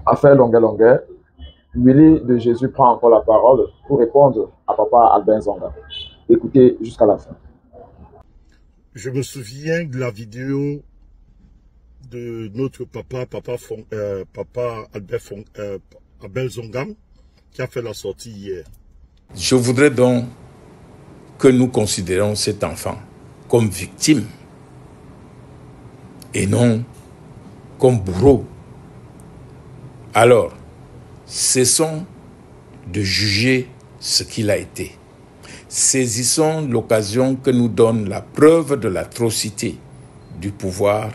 Affaire Longuet, Willy de Jésus prend encore la parole pour répondre à papa Albert Zonga. Écoutez jusqu'à la fin. Je me souviens de la vidéo de notre papa Albert Zonga, qui a fait la sortie hier. Je voudrais donc que nous considérions cet enfant comme victime et non comme bourreau. Alors, cessons de juger ce qu'il a été. Saisissons l'occasion que nous donne la preuve de l'atrocité du pouvoir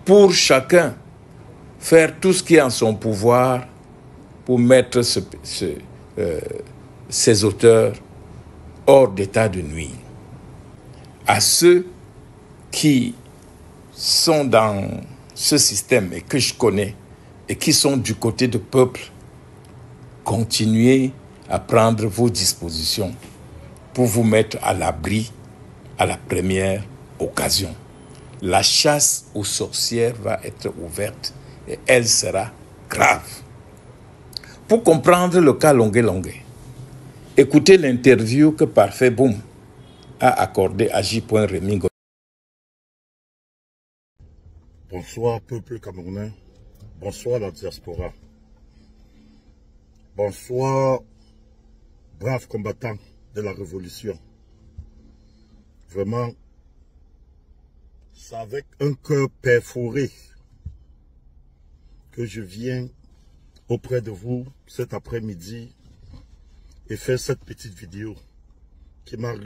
pour chacun faire tout ce qui est en son pouvoir pour mettre ces auteurs hors d'état de nuire. À ceux qui sont dans ce système et que je connais et qui sont du côté du peuple, continuez à prendre vos dispositions pour vous mettre à l'abri à la première occasion. La chasse aux sorcières va être ouverte et elle sera grave. Pour comprendre le cas Longuet, écoutez l'interview que Parfait Boom a accordée à J. Rémy. Bonsoir peuple camerounais, bonsoir la diaspora, bonsoir braves combattants de la révolution. Vraiment, c'est avec un cœur perforé que je viens auprès de vous cet après-midi et faire cette petite vidéo qui m'a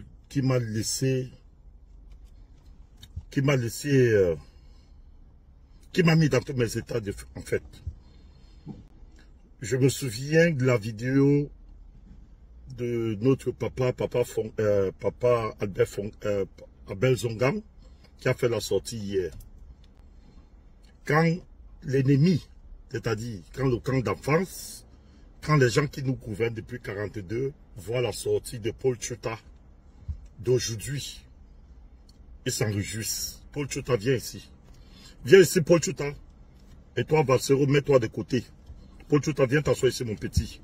mis dans tous mes états en fait. Je me souviens de la vidéo de notre papa Albert Zonga, qui a fait la sortie hier. Quand l'ennemi, c'est-à-dire quand le camp d'enfance, quand les gens qui nous gouvernent depuis 1942 voient la sortie de Paul Tchouta d'aujourd'hui, ils s'en réjouissent. Paul Tchouta, viens ici. Viens ici, Paul Tchouta. Et toi, Valsero, mets-toi de côté. Paul Tchouta, viens t'asseoir ici, mon petit.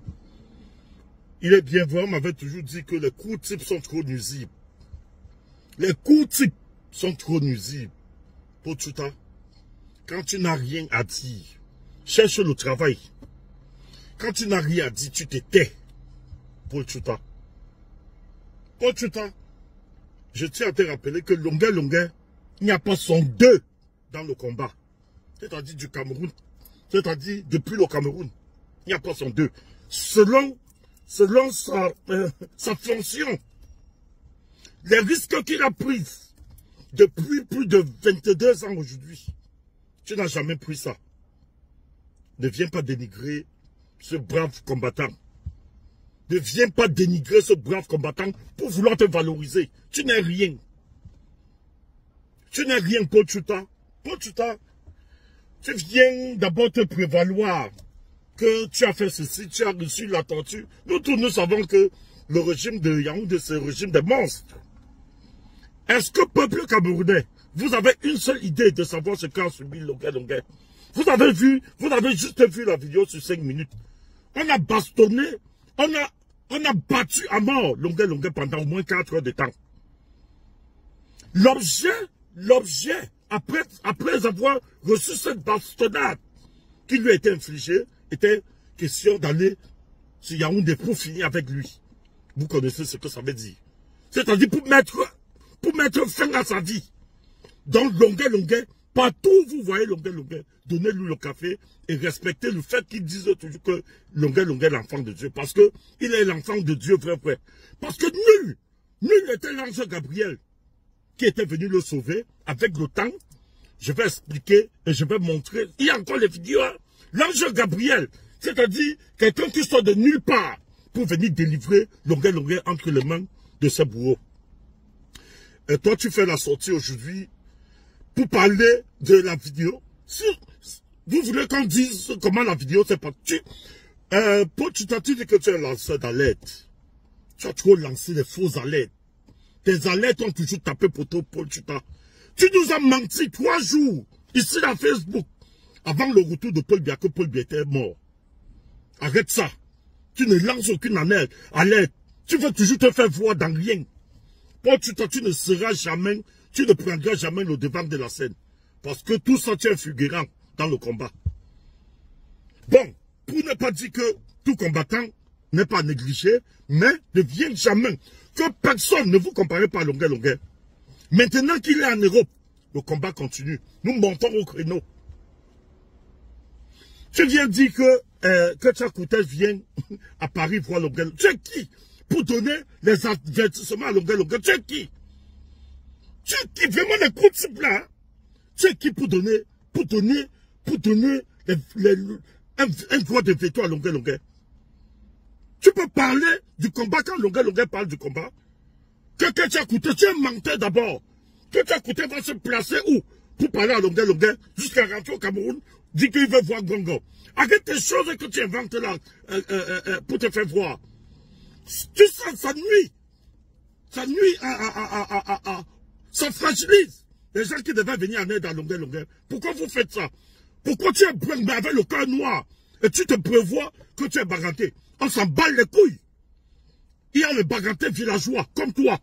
Il est bien vrai, on m'avait toujours dit que les coups types sont trop nuisibles. Les coups types sont trop nuisibles. Paul Tchouta, quand tu n'as rien à dire, cherche le travail. Quand tu n'as rien à dire, tu te tais. Paul Tchouta. Paul Tchouta, je tiens à te rappeler que Longuet, il n'y a pas son deux dans le combat. C'est-à-dire du Cameroun. C'est-à-dire depuis le Cameroun. Il n'y a pas son deux. Selon sa fonction, les risques qu'il a pris depuis plus de 22 ans aujourd'hui, tu n'as jamais pris ça. Ne viens pas dénigrer ce brave combattant. Ne viens pas dénigrer ce brave combattant pour vouloir te valoriser. Tu n'es rien. Tu n'es rien, Paul Tchouta. Paul Tchouta, tu viens d'abord te prévaloir que tu as fait ceci, tu as reçu la torture. Nous tous, nous savons que le régime de Yaoundé, c'est le régime des monstres. Est-ce que, peuple camerounais, vous avez une seule idée de savoir ce qu'a subi Longuet? Vous avez juste vu la vidéo sur 5 minutes. On a bastonné, on a battu à mort Longuet pendant au moins 4 heures de temps. L'objet, après avoir reçu cette bastonnade qui lui a été infligée, était question d'aller sur Yaoundé pour finir avec lui. Vous connaissez ce que ça veut dire. C'est-à-dire pour mettre fin à sa vie. Donc Longuet, partout où vous voyez Longuet, donnez-lui le café et respectez le fait qu'il dise toujours que Longuet est l'enfant de Dieu. Parce que il est l'enfant de Dieu, vrai. Parce que nul n'était l'ange Gabriel qui était venu le sauver. Avec le temps, je vais expliquer et je vais montrer. Il y a encore les vidéos. Hein? L'ange Gabriel, c'est-à-dire quelqu'un qui sort de nulle part pour venir délivrer Longuet entre les mains de ses bourreaux. Et toi, tu fais la sortie aujourd'hui pour parler de la vidéo. Si vous voulez qu'on dise comment la vidéo s'est passée. Paul Tchouta, tu dis que tu es lanceur d'alerte. Tu as trop lancé les fausses alertes. Tes alertes ont toujours tapé pour toi, Paul Tchouta. Tu nous as menti 3 jours, ici dans Facebook, avant le retour de Paul Biya, que Paul Biya était mort. Arrête ça. Tu ne lances aucune alerte. Tu veux toujours te faire voir dans rien. Tu ne seras jamais, tu ne prendras jamais le devant de la scène. Parce que tout ça, tu es figurant dans le combat. Bon, pour ne pas dire que tout combattant n'est pas négligé, mais ne viens jamais. Que personne ne vous compare pas à longueur. Maintenant qu'il est en Europe, le combat continue. Nous montons au créneau. Tu viens dire que Tchakoutès vient à Paris voir longueur. Tu es qui pour donner les avertissements à longueur? Tu es qui? Tu es qui? Vraiment les coups de cible là. Tu es qui pour donner un droit de veto à longueur? Tu peux parler du combat quand longueur parle du combat. Que Tchakoutès, tu es menteur d'abord. Que Tchakoutès va se placer où? Pour parler à longueur jusqu'à rentrer au Cameroun, dit qu'il veut voir Gongo. Arrête tes choses que tu inventes là pour te faire voir. Tu sais, ça nuit. Ça nuit ça fragilise les gens qui devaient venir en aide à longueur. Pourquoi vous faites ça? Pourquoi tu es avec le cœur noir et tu te prévois que tu es baganté? On s'en bat les couilles. Il y a les bagantés villageois comme toi.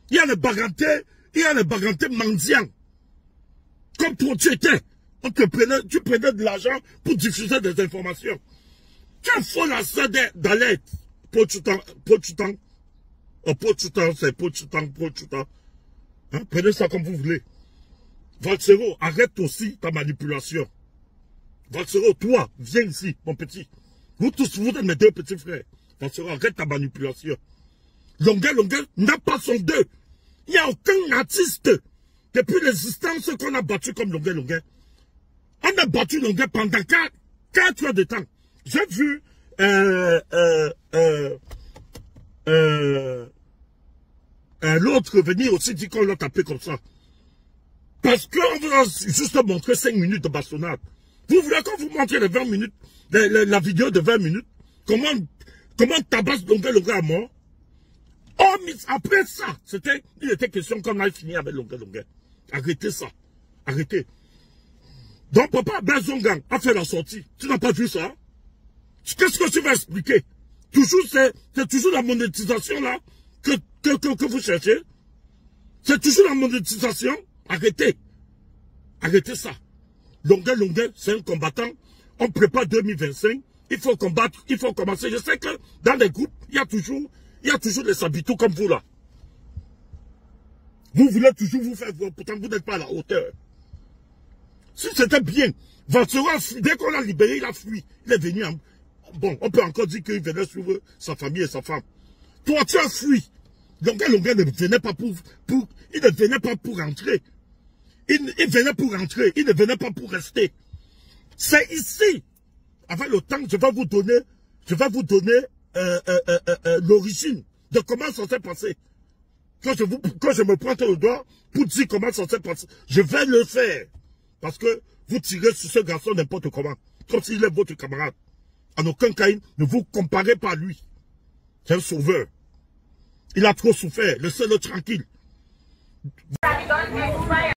Il y a les bagantés mendiants. Comme toi tu étais. Tu prenais de l'argent pour diffuser des informations. Tu as fait la sede d'alerte. Pochutan. Hein? Prenez ça comme vous voulez. Valsero, arrête aussi ta manipulation. Valsero, toi, viens ici, mon petit. Vous tous, vous êtes mes deux petits frères. Valsero, arrête ta manipulation. Longueur n'a pas son deux. Il n'y a aucun artiste depuis l'existence qu'on a battu comme Longueur. On a battu Longueur pendant 4 heures de temps. J'ai vu l'autre venir aussi dire qu'on l'a tapé comme ça. Parce qu'on vous a juste montré 5 minutes de bastonnade. Vous voulez qu'on vous montre les 20 minutes, la vidéo de 20 minutes, comment tabasse Longueur à mort? Oh, mais après ça, il était question qu'on aille finir avec Longueur. Arrêtez ça. Arrêtez. Donc, papa Benzongang a fait la sortie. Tu n'as pas vu ça? Qu'est-ce que tu vas expliquer? C'est toujours la monétisation là que vous cherchez? C'est toujours la monétisation? Arrêtez. Arrêtez ça. Longueur, c'est un combattant. On prépare 2025. Il faut combattre, il faut commencer. Je sais que dans les groupes, il y a toujours les habitants comme vous là. Vous voulez toujours vous faire voir, pourtant vous n'êtes pas à la hauteur. Si c'était bien, dès qu'on l'a libéré, il a fui. Il est venu bon, on peut encore dire qu'il venait suivre sa famille et sa femme. Toi, tu as fui. Longueur ne venait pas il ne venait pas pour rentrer. Il venait pour rentrer, il ne venait pas pour rester. C'est ici. Avec le temps, je vais vous donner l'origine de comment ça s'est passé. Quand je me pointe le doigt pour dire comment ça s'est passé, je vais le faire. Parce que vous tirez sur ce garçon n'importe comment. Comme s'il est votre camarade. En aucun cas, ne vous comparez pas à lui. C'est un sauveur. Il a trop souffert. Laissez-le tranquille.